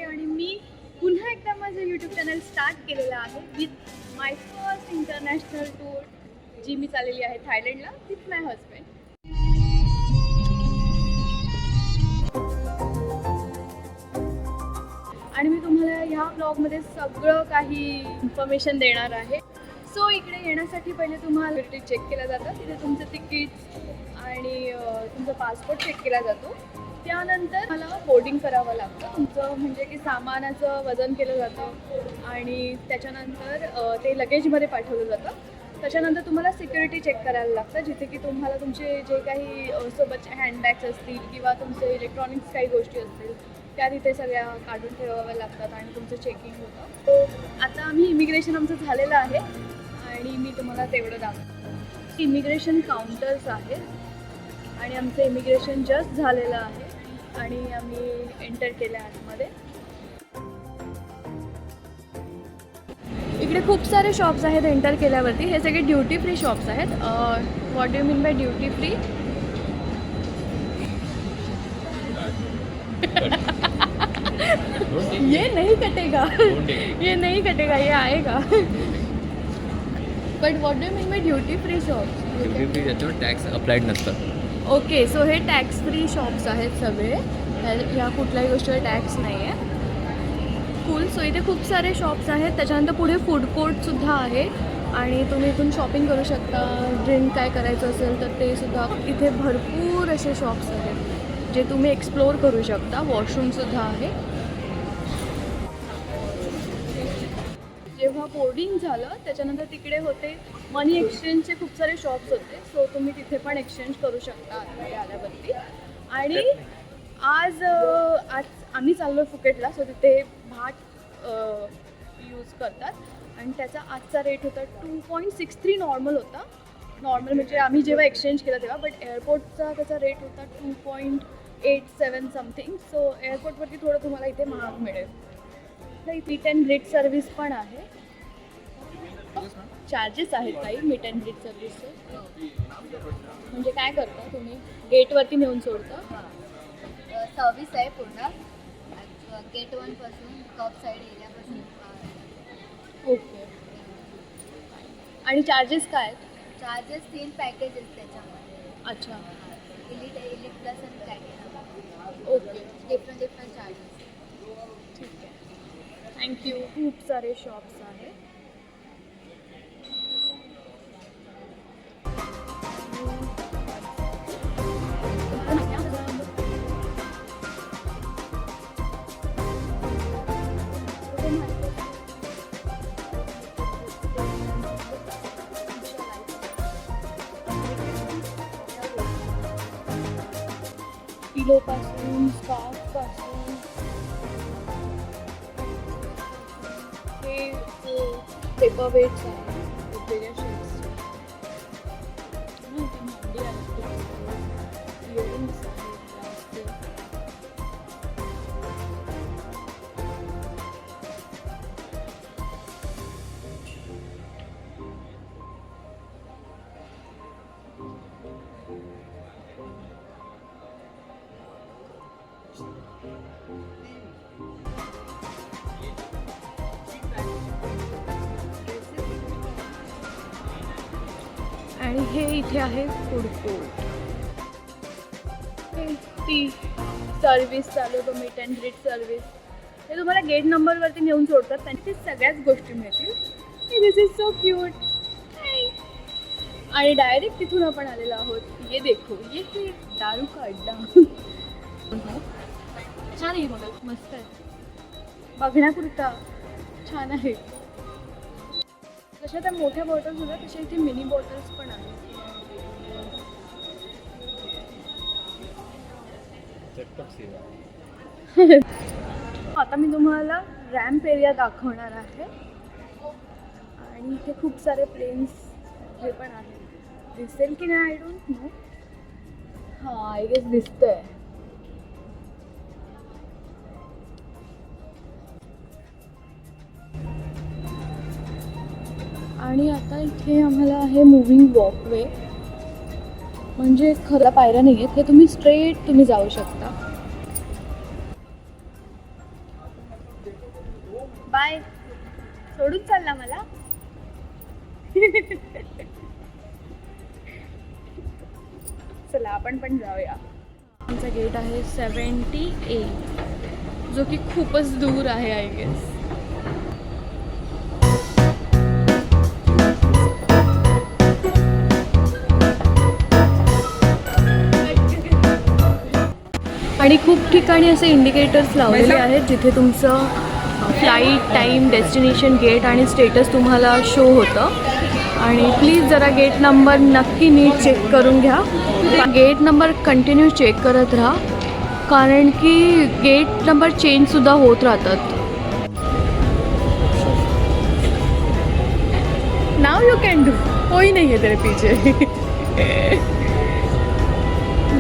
आणि मी पुन्हा एकदा माझं यूट्यूब चॅनल स्टार्ट केलेलं आहे with my first international tour जी मी चाललेली आहे थायलंडला विथ माय हजबंड. आणि मी तुम्हाला ह्या ब्लॉगमध्ये सगळं काही इन्फॉर्मेशन देणार आहे. सो इकडे येण्यासाठी पहिले तुम्हाला चेक केलं जातं, तिथे तुमचं तिकीट आणि तुमचा पासपोर्ट चेक केला जातो. त्यानंतर मला बोर्डिंग करावं लागतं तुमचं, म्हणजे की सामानाचं वजन केलं जातं आणि त्याच्यानंतर ते लगेजमध्ये पाठवलं जातं. त्याच्यानंतर तुम्हाला सिक्युरिटी चेक करायला लागतं, जिथे की तुम्हाला तुमचे जे काही सोबतचे हँडबॅग्स असतील किंवा तुमचे इलेक्ट्रॉनिक्स काही गोष्टी असतील त्या तिथे सगळ्या काढून ठेवाव्या लागतात आणि तुमचं चेकिंग होतं. आता आम्ही इमिग्रेशन आमचं झालेलं आहे आणि मी तुम्हाला तेवढं दाखवतो. इमिग्रेशन काउंटर्स आहेत आणि आमचं इमिग्रेशन जस्ट झालेलं आहे आणि आम्ही एंटर केलं आतमध्ये. इकडे खूप सारे शॉप्स आहेत एंटर केल्यावरती. हे सगळे ड्युटी फ्री शॉप्स आहेत. What do you mean by duty free? ये नहीं कटेगा, ये नहीं कटेगा, ये आएगा. But what do mean by duty free shops? Duty free त्याच्यावर टॅक्स अप्लाइड नसतं. ओके, सो हे टॅक्स फ्री शॉप्स आहेत सगळे. ह्या कुठल्याही गोष्टीवर टॅक्स नाही आहे. कूल. सो इथे खूप सारे शॉप्स आहेत. त्याच्यानंतर पुढे फूड कोर्टसुद्धा आहे आणि तुम्ही इथून शॉपिंग करू शकता. ड्रिंक काय करायचं असेल तर ते सुद्धा. इथे भरपूर असे शॉप्स आहेत जे तुम्ही एक्सप्लोअर करू शकता. वॉशरूमसुद्धा आहे. जेव्हा बोर्डिंग झालं त्याच्यानंतर तिकडे होते मनी एक्सचेंजचे खूप सारे शॉप्स होते. सो तुम्ही तिथे पण एक्सचेंज करू शकता आतमध्ये आल्यावरती. आणि आज आम्ही चाललो फुकेटला. सो तिथे भाट यूज करतात आणि त्याचा आजचा रेट होता 2.63 नॉर्मल होता. नॉर्मल म्हणजे आम्ही जेव्हा एक्सचेंज केलं तेव्हा. बट एअरपोर्टचा त्याचा रेट होता 2.87 समथिंग. सो एअरपोर्टवरती थोडं तुम्हाला इथे महाग मिळेल. मीट अँड ग्रीट सर्व्हिस पण आहे. चार्जेस आहेत काही मीट अँड ग्रीट सर्व्हिसचे. म्हणजे काय करता तुम्ही? गेटवरती नेऊन सोडता? सर्व्हिस आहे पूर्ण गेट 1 पासून टॉप साईड एरियापासून. ओके. आणि चार्जेस काय आहेत? चार्जेस 3 पॅकेजेस त्याच्यामध्ये. अच्छा. इलिट प्लस आणि प्लॅटिनम. ओके. Different charges. ठीक आहे, थँक्यू. खूप सारे शॉप्स आहेत. पिलोपासून स्कार्फपासून हे पेपर वेट्स आहेत वेगवेगळ्या शेप्सचे. मांडी आहेत, इयरिंग्स आहेत जास्त. आणि हे इथे आहे फूड कोर्ट. ती सर्व्हिस चालू आहे मीट अँड ग्रीट सर्व्हिस. ते तुम्हाला गेट नंबरवरती नेऊन सोडतात. त्यांची सगळ्याच गोष्टी मिळतील. दिस इज सो क्यूट. आणि डायरेक्ट तिथून आपण आलेलो आहोत. ये देखो, ये दारू का अड्डा. छान आहे बघा, मस्त आहे. बघण्यापुरता छान आहे. जशा त्या मोठ्या बॉटल्स होत्या तशा इथे मिनी बॉटल्स पण आहेत. आता मी तुम्हाला रॅम्प एरिया दाखवणार आहे आणि इथे खूप सारे प्लेन्स हे पण आहेत. दिसेल की नाही आय डोंट नो. हां, आय गेस दिसतंय. आणि आता इथे आम्हाला आहे मूव्हिंग वॉकवे. म्हणजे खरं पायऱ्या नाही आहेत, हे तुम्ही स्ट्रेट तुम्ही जाऊ शकता. बाय. सोडून चालला मला. चला आपण पण जाऊया. आमचा गेट आहे 78, जो की खूपच दूर आहे आय गेस. आणि खूप ठिकाणी असे इंडिकेटर्स लावलेले आहेत जिथे तुमचं फ्लाईट टाईम, डेस्टिनेशन, गेट आणि स्टेटस तुम्हाला शो होतं. आणि प्लीज जरा गेट नंबर नक्की नीट चेक करून घ्या. गेट नंबर कंटिन्यू चेक करत राहा, कारण की गेट नंबर चेंजसुद्धा होत राहतात. नाव यू कॅन डू, कोई नहीं है तेरे पीछे.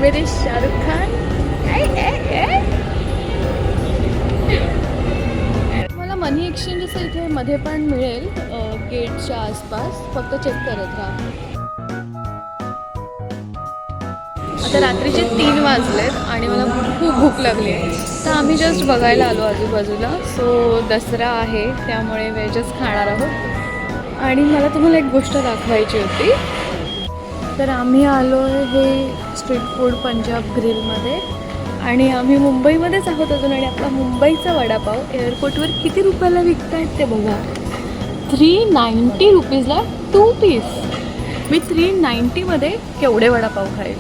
मेरे शाहरुख खान. मला मनी एक्सचेंज असं इथे मध्ये पण मिळेल गेटच्या आसपास, फक्त चेक करत राहा. आता रात्रीचे 3 वाजलेत आणि मला खूप भूक लागली आहे, तर आम्ही जस्ट बघायला आलो आजूबाजूला. सो दसरा आहे त्यामुळे व्हेजच खाणार आहोत. आणि मला तुम्हाला एक गोष्ट दाखवायची होती. तर आम्ही आलो आहे हे स्ट्रीट फूड पंजाब ग्रिलमध्ये, आणि आम्ही मुंबईमध्येच आहोत अजून. आणि आपला मुंबईचा वडापाव एअरपोर्टवर किती रुपयाला विकत आहेत ते बघा. 390 रुपीजला 2 पीस. मी 390मध्ये केवढे वडापाव खाईल.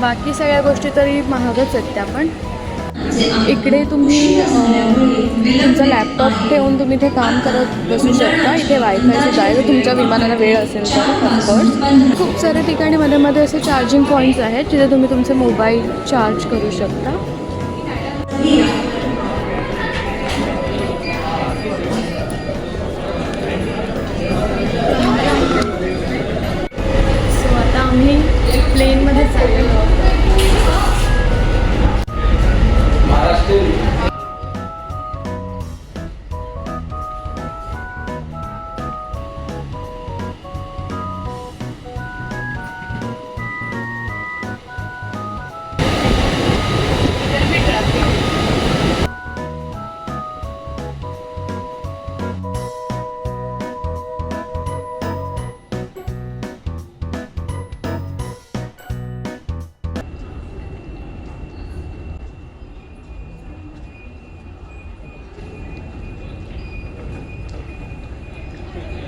बाकी सगळ्या गोष्टी तरी महागच आहेत त्या. पण इकडे तुम्ही तुमचा लॅपटॉप ठेवून तुम्ही इथे काम करत बसू शकता. इथे वायफायसुद्धा आहे जर तुमच्या विमानाला वेळ असेल तर. ऑफकोर्स खूप साऱ्या ठिकाणी मध्ये मध्ये असे चार्जिंग पॉईंट्स आहेत जिथे तुम्ही तुमचे मोबाईल चार्ज करू शकता. सो आता आम्ही प्लेनमध्ये चाललेलो आहोत.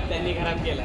त्यांनी खराब केला.